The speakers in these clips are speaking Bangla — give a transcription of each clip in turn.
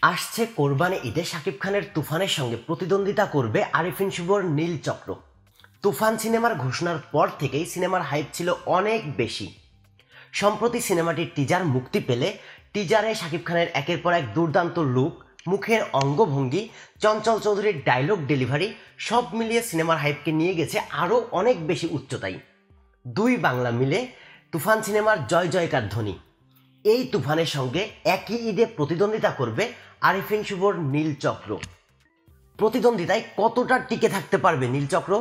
আসছে কোরবানি ঈদে শাকিব খানের তুফানের সঙ্গে প্রতিদ্বন্দ্বিতা করবে আরিফিন শুভর নীলচক্র। তুফান সিনেমার ঘোষণার পর থেকেই সিনেমার হাইপ ছিল অনেক বেশি। সম্প্রতি সিনেমাটির টিজার মুক্তি পেলে টিজারে শাকিব খানের একের পর এক দুর্দান্ত লুক, মুখের অঙ্গভঙ্গি, চঞ্চল চৌধুরীর ডায়লগ ডেলিভারি সব মিলিয়ে সিনেমার হাইপকে নিয়ে গেছে আরও অনেক বেশি উচ্চতায়। দুই বাংলা মিলে তুফান সিনেমার জয় জয়কার ধ্বনি। এই তুফানের সঙ্গে একই ঈদে প্রতিদ্বন্দ্বিতা করবে আরিফিন শুভর নীলচক্র। প্রতিদ্বন্দ্বিতায় কতটা টিকে থাকতে পারবে নীলচক্র,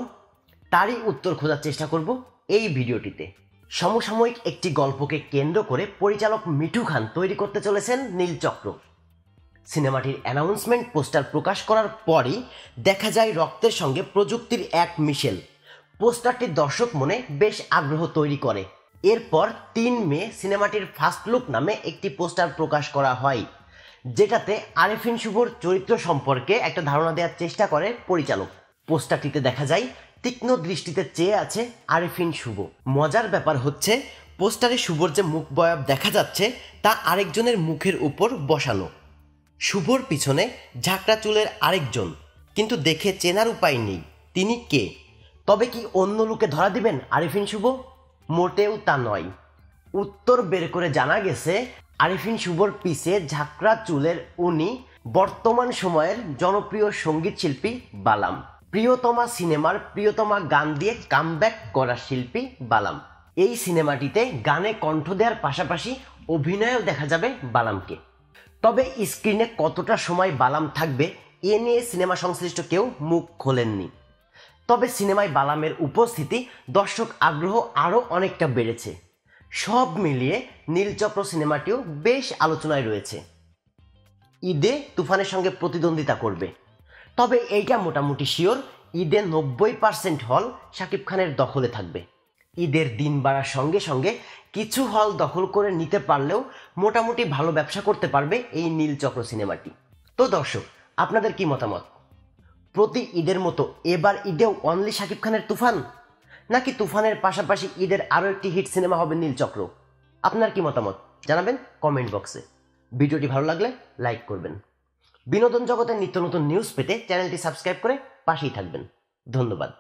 তারই উত্তর খোঁজার চেষ্টা করব এই ভিডিওটিতে। সমসাময়িক একটি গল্পকে কেন্দ্র করে পরিচালক মিঠু খান তৈরি করতে চলেছেন নীলচক্র। সিনেমাটির অ্যানাউন্সমেন্ট পোস্টার প্রকাশ করার পরই দেখা যায় রক্তের সঙ্গে প্রযুক্তির এক মিশেল। পোস্টারটি দর্শক মনে বেশ আগ্রহ তৈরি করে। এরপর ৩ মে সিনেমাটির ফার্স্ট লুক নামে একটি পোস্টার প্রকাশ করা হয়, যেটাতে আরিফিন শুভর চরিত্র সম্পর্কে একটা ধারণা দেওয়ার চেষ্টা করে পরিচালক। পোস্টারটিতে দেখা যায় তীক্ষ্ণ দৃষ্টিতে চেয়ে আছে আরিফিন শুভ। মজার ব্যাপার হচ্ছে পোস্টারে শুভর যে মুখ বয়ব দেখা যাচ্ছে তা আরেকজনের মুখের উপর বসানো। শুভর পিছনে ঝাঁকড়া চুলের আরেকজন, কিন্তু দেখে চেনার উপায় নেই তিনি কে। তবে কি অন্য লোকে ধরা দিবেন আরিফিন শুভ? মোটেও তা নয়। উত্তর বের করে জানা গেছে আরিফিন শুভর পিছে ঝাঁকড়া চুলের উনি বর্তমান সময়ের জনপ্রিয় সঙ্গীত শিল্পী বালাম। প্রিয়তমা সিনেমার প্রিয়তমা গান দিয়ে কামব্যাক করা শিল্পী বালাম। এই সিনেমাটিতে গানে কণ্ঠ দেওয়ার পাশাপাশি অভিনয়েও দেখা যাবে বালামকে। তবে স্ক্রিনে কতটা সময় বালাম থাকবে এ নিয়ে সিনেমা সংশ্লিষ্ট কেউ মুখ খোলেননি। তবে সিনেমায় বালামের উপস্থিতি দর্শক আগ্রহ আরও অনেকটা বেড়েছে। সব মিলিয়ে নীলচক্র সিনেমাটিও বেশ আলোচনায় রয়েছে। ঈদে তুফানের সঙ্গে প্রতিদ্বন্দ্বিতা করবে, তবে এইটা মোটামুটি শিওর ঈদে 90% হল শাকিব খানের দখলে থাকবে। ঈদের দিন বাড়ার সঙ্গে সঙ্গে কিছু হল দখল করে নিতে পারলেও মোটামুটি ভালো ব্যবসা করতে পারবে এই নীলচক্র সিনেমাটি। তো দর্শক, আপনাদের কি মতামত? প্রতি ঈদের মতো এবার ঈদেও অনলি শাকিব খানের তুফান, নাকি তুফানের পাশাপাশি ঈদের আরও একটি হিট সিনেমা হবে নীলচক্র? আপনার কি মতামত জানাবেন কমেন্ট বক্সে। ভিডিওটি ভালো লাগলে লাইক করবেন। বিনোদন জগতের নিত্য নতুন নিউজ পেতে চ্যানেলটি সাবস্ক্রাইব করে পাশেই থাকবেন। ধন্যবাদ।